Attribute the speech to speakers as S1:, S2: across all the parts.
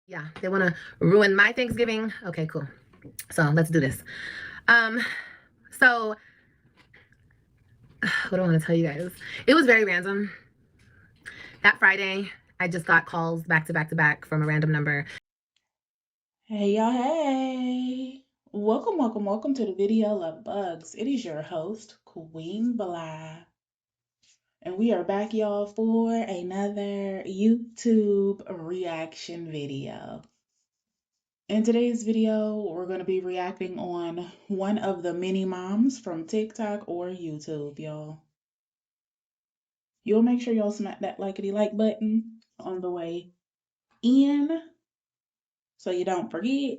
S1: Yeah, they want to ruin my Thanksgiving. Okay, cool. So let's do this. So what do I want to tell you guys? It was very random. That Friday, I just got calls back to back to back from a random number.
S2: Hey y'all, hey. Welcome to the video Love Bugs. It is your host, Queen Bly. And we are back, y'all, for another YouTube reaction video. In today's video, we're going to be reacting on one of the mini moms from TikTok or YouTube, y'all. You'll make sure y'all smack that likety like button on the way in so you don't forget.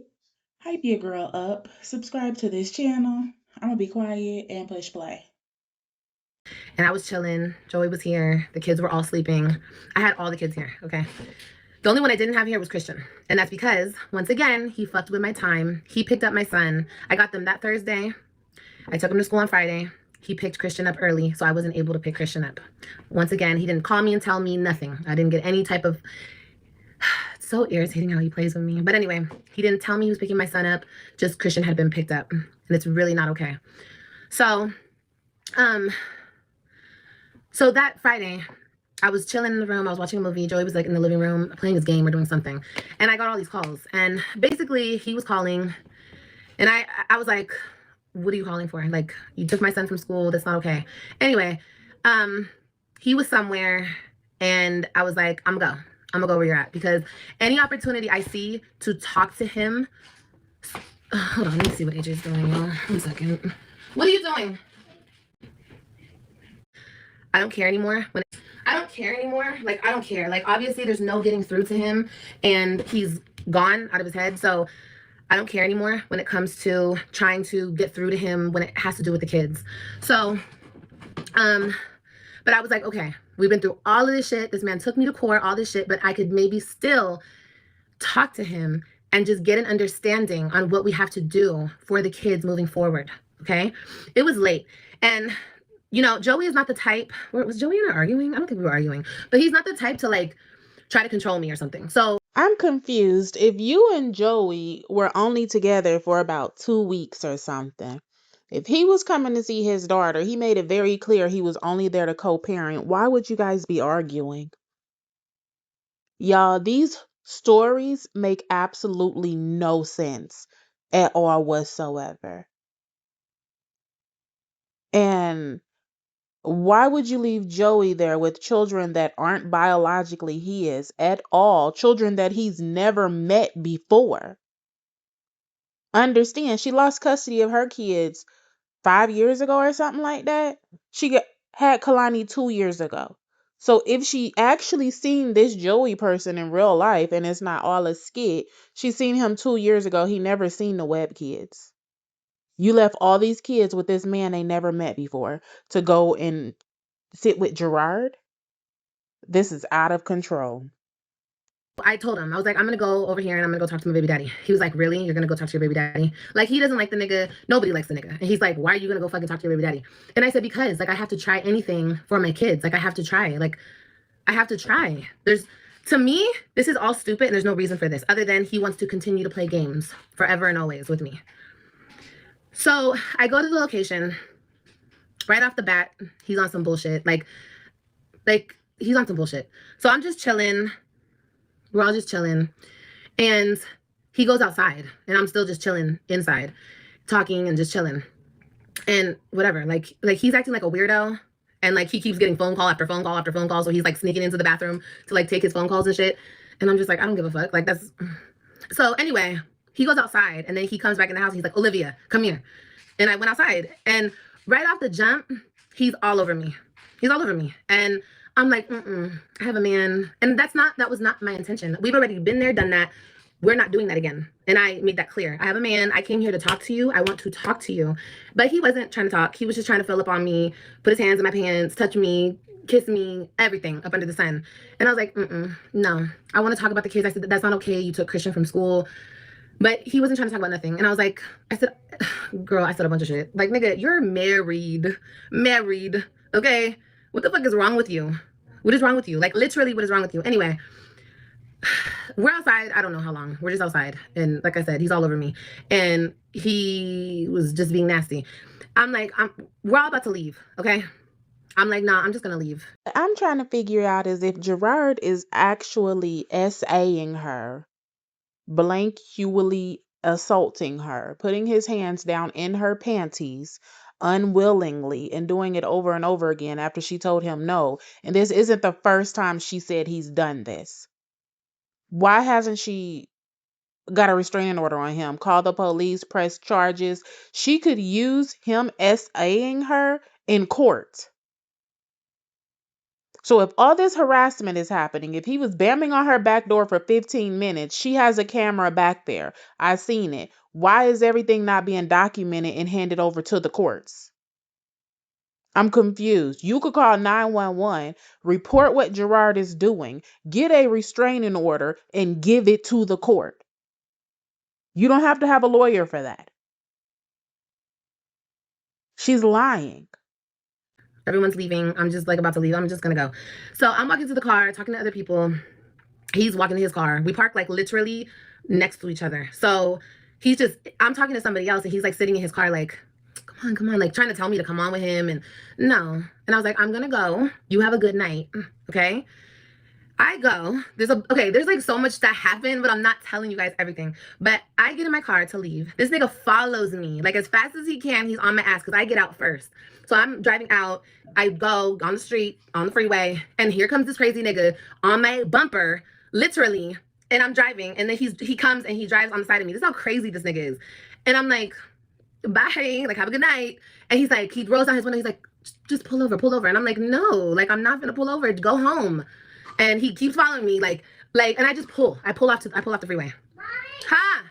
S2: Hype your girl up, subscribe to this channel. I'm gonna be quiet and push play.
S1: And I was chilling. Joey was here. The kids were all sleeping. I had all the kids here, okay? The only one I didn't have here was Christian. And that's because, once again, he fucked with my time. He picked up my son. I got them that Thursday. I took him to school on Friday. He picked Christian up early, so I wasn't able to pick Christian up. Once again, he didn't call me and tell me nothing. I didn't get any type of... It's so irritating how he plays with me. But anyway, he didn't tell me he was picking my son up. Just Christian had been picked up. And it's really not okay. So that Friday, I was chilling in the room. I was watching a movie. Joey was like in the living room playing his game or doing something. And I got all these calls. And basically, he was calling. And I was like, what are you calling for? Like, you took my son from school. That's not okay. Anyway, he was somewhere. And I was like, I'm gonna go where you're at. Because any opportunity I see to talk to him. Hold on, let me see what AJ's doing, y'all. 1 second. What are you doing? I don't care anymore. I don't care anymore. Like, I don't care. Like, obviously, there's no getting through to him, and he's gone out of his head. So I don't care anymore when it comes to trying to get through to him when it has to do with the kids. So, but I was like, okay, we've been through all of this shit. This man took me to court, all this shit, but I could maybe still talk to him and just get an understanding on what we have to do for the kids moving forward. Okay. It was late. And you know, Joey is not the type. Was Joey and I arguing? I don't think we were arguing. But he's not the type to like try to control me or something. So
S2: I'm confused. If you and Joey were only together for about 2 weeks or something, if he was coming to see his daughter, he made it very clear he was only there to co-parent. Why would you guys be arguing? Y'all, these stories make absolutely no sense at all whatsoever. And why would you leave Joey there with children that aren't biologically his at all, children that he's never met before? Understand, she lost custody of her kids 5 years ago or something like that. Had Kalani 2 years ago. So if she actually seen this Joey person in real life and it's not all a skit, she seen him 2 years ago. He never seen the Webb kids. You left all these kids with this man they never met before to go and sit with Gerard. This is out of control.
S1: I told him, I was like, I'm going to go over here and I'm going to go talk to my baby daddy. He was like, really? You're going to go talk to your baby daddy? Like, he doesn't like the nigga. Nobody likes the nigga. And he's like, why are you going to go fucking talk to your baby daddy? And I said, because like, I have to try anything for my kids. Like, I have to try. Like, I have to try. To me, this is all stupid and there's no reason for this other than he wants to continue to play games forever and always with me. So I go to the location. Right off the bat, he's on some bullshit. Like he's on some bullshit. So I'm just chilling. We're all just chilling. And he goes outside and I'm still just chilling inside, talking and just chilling. And whatever, like he's acting like a weirdo. And like he keeps getting phone call after phone call after phone call. So he's like sneaking into the bathroom to like take his phone calls and shit. And I'm just like, I don't give a fuck. Like that's... So anyway, he goes outside and then he comes back in the house. And he's like, Olivia, come here. And I went outside and right off the jump, he's all over me. He's all over me. And I'm like, I have a man. And that was not my intention. We've already been there, done that. We're not doing that again. And I made that clear. I have a man. I came here to talk to you. I want to talk to you. But he wasn't trying to talk. He was just trying to fill up on me, put his hands in my pants, touch me, kiss me, everything up under the sun. And I was like, no. I want to talk about the kids. I said, that's not okay. You took Christian from school. But he wasn't trying to talk about nothing. And I was like, girl, I said a bunch of shit. Like, nigga, you're married. Married. Okay? What the fuck is wrong with you? What is wrong with you? Like, literally, what is wrong with you? Anyway, we're outside. I don't know how long. We're just outside. And like I said, he's all over me. And he was just being nasty. I'm like, we're all about to leave. Okay. I'm like, nah, I'm just going to leave.
S2: I'm trying to figure out is if Gerard is actually SAing her, blank-huely assaulting her, putting his hands down in her panties unwillingly and doing it over and over again after she told him no. And this isn't the first time she said he's done this. Why hasn't she got a restraining order on him, call the police, press charges? She could use him SAing her in court. So if all this harassment is happening, if he was banging on her back door for 15 minutes, she has a camera back there. I seen it. Why is everything not being documented and handed over to the courts? I'm confused. You could call 911, report what Gerard is doing, get a restraining order, and give it to the court. You don't have to have a lawyer for that. She's lying.
S1: Everyone's leaving. I'm just like about to leave. I'm just going to go. So I'm walking to the car, talking to other people. He's walking to his car. We park like literally next to each other. So I'm talking to somebody else and he's like sitting in his car like, come on, like trying to tell me to come on with him. And no. And I was like, I'm going to go. You have a good night. Okay. I go. There's like so much that happened, but I'm not telling you guys everything. But I get in my car to leave. This nigga follows me. Like as fast as he can, he's on my ass because I get out first. So I'm driving out. I go on the street, on the freeway, and here comes this crazy nigga on my bumper, literally. And I'm driving, and then he comes and he drives on the side of me. This is how crazy this nigga is. And I'm like, bye, like have a good night. And he's like, he rolls down his window, he's like, just pull over. And I'm like, no, like I'm not gonna pull over, go home. And he keeps following me, and I just pull. I pull off the freeway. Ha!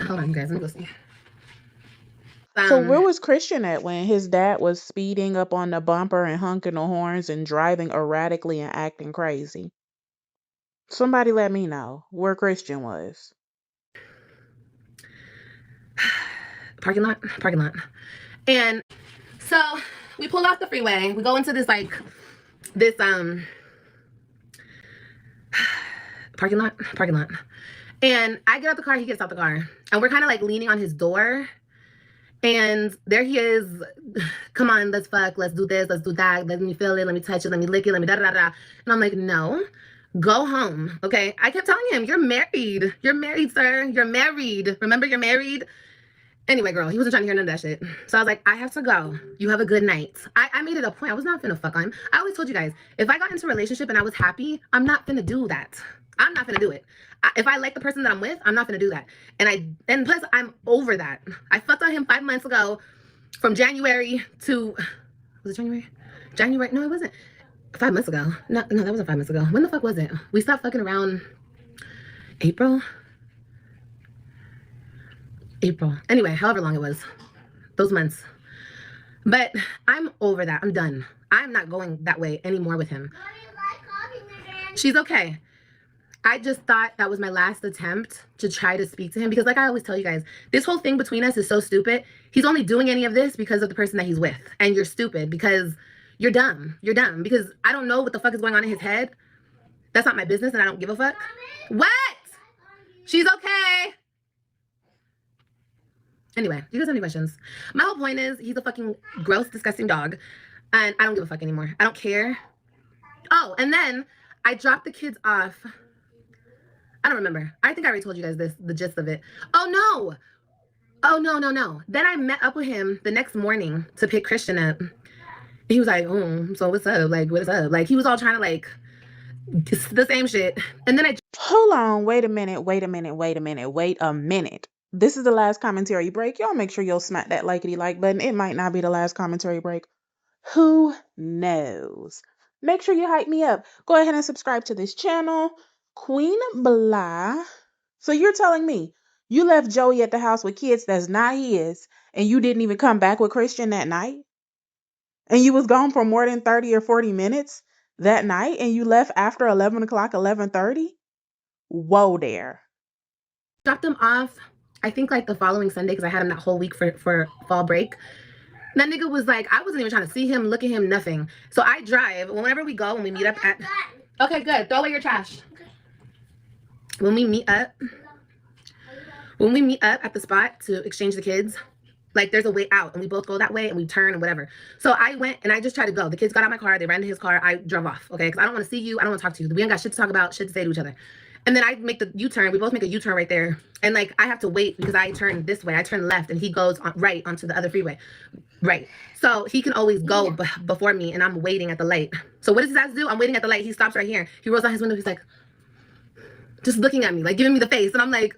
S1: Hold on, you guys. Let me go see.
S2: So where was Christian at when his dad was speeding up on the bumper and honking the horns and driving erratically and acting crazy? Somebody let me know where Christian was.
S1: Parking lot. And so we pull off the freeway. We go into this parking lot. And I get out the car, he gets out the car. And we're kind of like leaning on his door. And there he is. Come on, let's fuck, let's do this, let's do that. Let me feel it, let me touch it, let me lick it, let me da da da. And I'm like, no, go home, okay? I kept telling him, you're married. You're married, sir. You're married. Remember, you're married. Anyway, girl, he wasn't trying to hear none of that shit. So I was like, I have to go. You have a good night. I made it a point. I was not finna fuck on him. I always told you guys, if I got into a relationship and I was happy, I'm not finna do that. I'm not finna do it. If I like the person that I'm with, I'm not finna do that. And plus, I'm over that. I fucked on him 5 months ago from January to, was it January? January? No, it wasn't. 5 months ago. No, that wasn't 5 months ago. When the fuck was it? We stopped fucking around April. Anyway, however long it was. Those months. But I'm over that. I'm done. I'm not going that way anymore with him. She's okay. I just thought that was my last attempt to try to speak to him because like I always tell you guys, this whole thing between us is so stupid. He's only doing any of this because of the person that he's with. And you're stupid because you're dumb. You're dumb because I don't know what the fuck is going on in his head. That's not my business and I don't give a fuck. What? She's okay. Anyway, do you guys have any questions? My whole point is he's a fucking gross, disgusting dog. And I don't give a fuck anymore. I don't care. Oh, and then I dropped the kids off. I don't remember. I think I already told you guys the gist of it. Oh, no. Then I met up with him the next morning to pick Christian up. He was like, oh, so what's up? Like, what's up? Like, he was all trying to, like, the same shit. And then
S2: Hold on. Wait a minute. This is the last commentary break. Y'all make sure you'll smack that likety like button. It might not be the last commentary break. Who knows? Make sure you hype me up. Go ahead and subscribe to this channel. Queen Blah. So you're telling me you left Joey at the house with kids that's not his and you didn't even come back with Christian that night? And you was gone for more than 30 or 40 minutes that night and you left after 11 o'clock, 11:30? Whoa there.
S1: dropped him off, I think like the following Sunday because I had him that whole week for fall break. That nigga was like, I wasn't even trying to see him, look at him, nothing. So I drive. Whenever we go and we meet up at... Okay, good. Throw away your trash. when we meet up, at the spot to exchange the kids, like there's a way out and we both go that way and we turn and whatever. So I went and I just tried to go. The kids got out of my car, they ran to his car, I drove off, okay? Because I don't want to see you, I don't want to talk to you. We ain't got shit to talk about, shit to say to each other. And then I make the U-turn, we both make a U-turn right there. And like I have to wait because I turn this way, I turn left and he goes right onto the other freeway. Right. So he can always go before me and I'm waiting at the light. So what does his ass do? I'm waiting at the light, he stops right here. He rolls out his window, he's like, just looking at me, like giving me the face. And I'm like,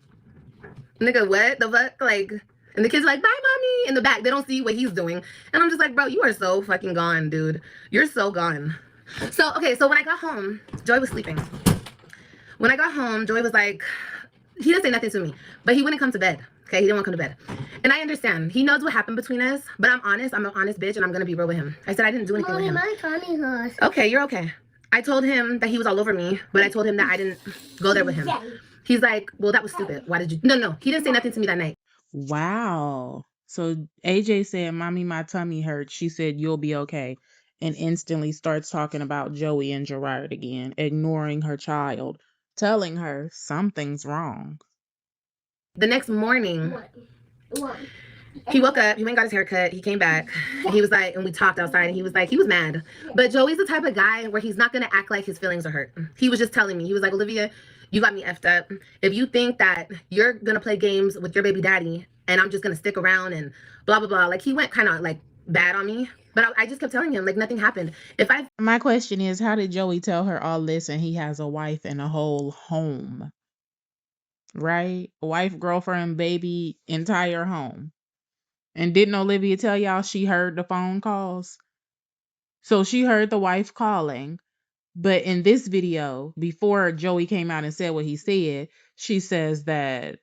S1: nigga, what the fuck? Like, and the kids are like, bye, mommy, in the back. They don't see what he's doing. And I'm just like, bro, you are so fucking gone, dude. You're so gone. So, okay, so when I got home, Joy was sleeping. When I got home, Joy was like, he didn't say nothing to me, but he wouldn't come to bed. Okay, he didn't want to come to bed. And I understand. He knows what happened between us, but I'm honest. I'm an honest bitch, and I'm going to be real with him. I said I didn't do anything with him.
S3: My tummy hurts.
S1: Okay, you're okay. I told him that he was all over me, but I told him that I didn't go there with him. He's like, well, that was stupid. Why did you? No. He didn't say nothing to me that night.
S2: Wow. So AJ said, mommy, my tummy hurts. She said, you'll be okay. And instantly starts talking about Joey and Gerard again, ignoring her child, telling her something's wrong.
S1: The next morning, he woke up, he went and got his haircut, he came back, and he was like, and we talked outside, and he was like, he was mad. But Joey's the type of guy where he's not gonna act like his feelings are hurt. He was just telling me, he was like, Olivia, you got me effed up. If you think that you're gonna play games with your baby daddy, and I'm just gonna stick around and blah, blah, blah. Like, he went kind of like bad on me. But I just kept telling him, like, nothing happened.
S2: My question is, how did Joey tell her all this and he has a wife and a whole home? Right? Wife, girlfriend, baby, entire home. And didn't Olivia tell y'all she heard the phone calls? So she heard the wife calling. But in this video, before Joey came out and said what he said, she says that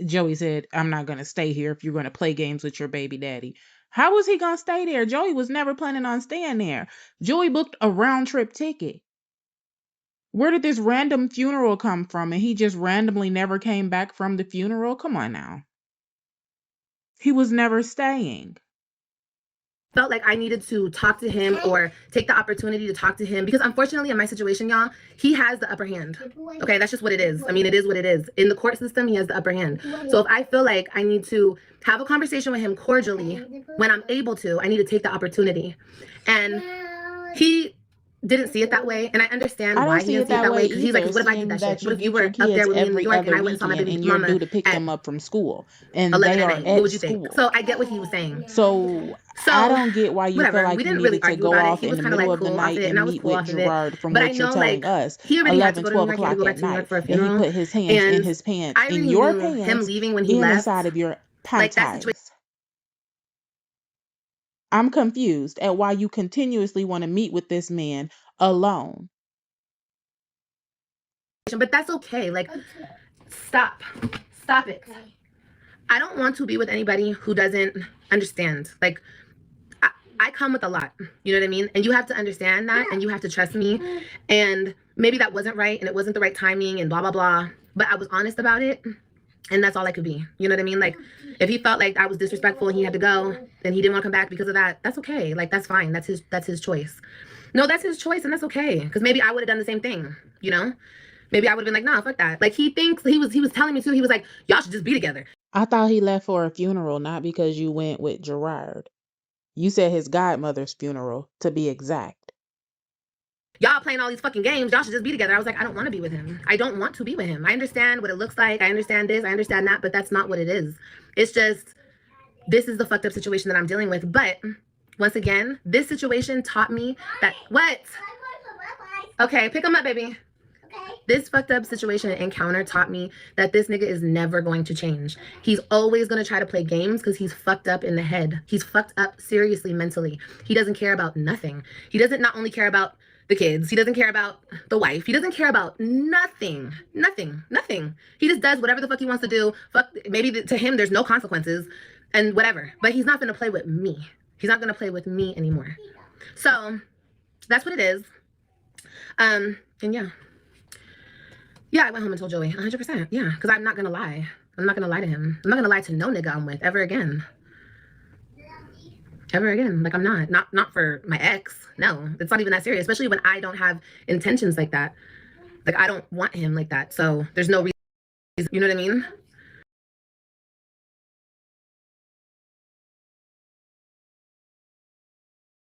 S2: Joey said, I'm not going to stay here if you're going to play games with your baby daddy. How was he going to stay there? Joey was never planning on staying there. Joey booked a round trip ticket. Where did this random funeral come from? And he just randomly never came back from the funeral? Come on now. He was never staying.
S1: Felt like I needed to talk to him or take the opportunity to talk to him because unfortunately in my situation, y'all, he has the upper hand. Okay, that's just what it is. I mean, it is what it is. In the court system, he has the upper hand. So if I feel like I need to have a conversation with him cordially when I'm able to, I need to take the opportunity. And he didn't see it that way, and I understand why he didn't see it that way. Because he's like, what if I did that shit? What if you were up there with me in New York and I went and saw my baby mama
S2: due to pick them up from school and
S1: 11
S2: they
S1: at
S2: are
S1: night?
S2: at
S1: What would you
S2: school?
S1: think? So I get what he was saying.
S2: So I don't get why you feel like
S1: we
S2: you
S1: didn't
S2: needed
S1: really
S2: to go off in the middle
S1: like
S2: of the night and meet with Gerard from
S1: but
S2: what you're telling us.
S1: He already had to
S2: 11,
S1: go to
S2: 12
S1: New York, he had to
S2: o'clock
S1: go back
S2: at
S1: to New York
S2: night,
S1: for a
S2: and
S1: funeral.
S2: he put his hands in his pants,
S1: I really
S2: in your
S1: knew
S2: pants,
S1: him leaving when he
S2: in
S1: left.
S2: the side of your
S1: Like,
S2: panties.
S1: that
S2: I'm confused at why you continuously want to meet with this man alone.
S1: But that's okay. Like, stop it. I don't want to be with anybody who doesn't understand. Like, I come with a lot, you know what I mean? And you have to understand that, and you have to trust me. And maybe that wasn't right, and it wasn't the right timing, and blah, blah, blah. But I was honest about it, and that's all I could be. You know what I mean? Like, if he felt like I was disrespectful and he had to go, and he didn't want to come back because of that, that's okay. Like, that's fine. That's his choice. No, that's his choice, and that's okay. Because maybe I would have done the same thing, you know? Maybe I would have been like, nah, fuck that. Like, he thinks, he was telling me too, he was like, y'all should just be together.
S2: I thought he left for a funeral, not because you went with Gerard. You said his godmother's funeral, to be exact.
S1: Y'all playing all these fucking games. Y'all should just be together. I was like, I don't want to be with him. I don't want to be with him. I understand what it looks like. I understand this. I understand that. But that's not what it is. It's just, this is the fucked up situation that I'm dealing with. But once again, this situation taught me that, what? Okay, pick him up, baby. This fucked up situation and encounter taught me that this nigga is never going to change. He's always going to try to play games because he's fucked up in the head. He's fucked up seriously mentally. He doesn't care about nothing. He doesn't not only care about the kids. He doesn't care about the wife. He doesn't care about nothing. Nothing. He just does whatever the fuck he wants to do. Fuck, maybe to him there's no consequences and whatever. But he's not going to play with me. He's not going to play with me anymore. So that's what it is. And yeah. Yeah, I went home and told Joey, 100%. Yeah, because I'm not going to lie. I'm not going to lie to him. I'm not going to lie to no nigga I'm with ever again. Ever again. Like, I'm not for my ex. No, it's not even that serious, especially when I don't have intentions like that. Like, I don't want him like that. So there's no reason, you know what I mean?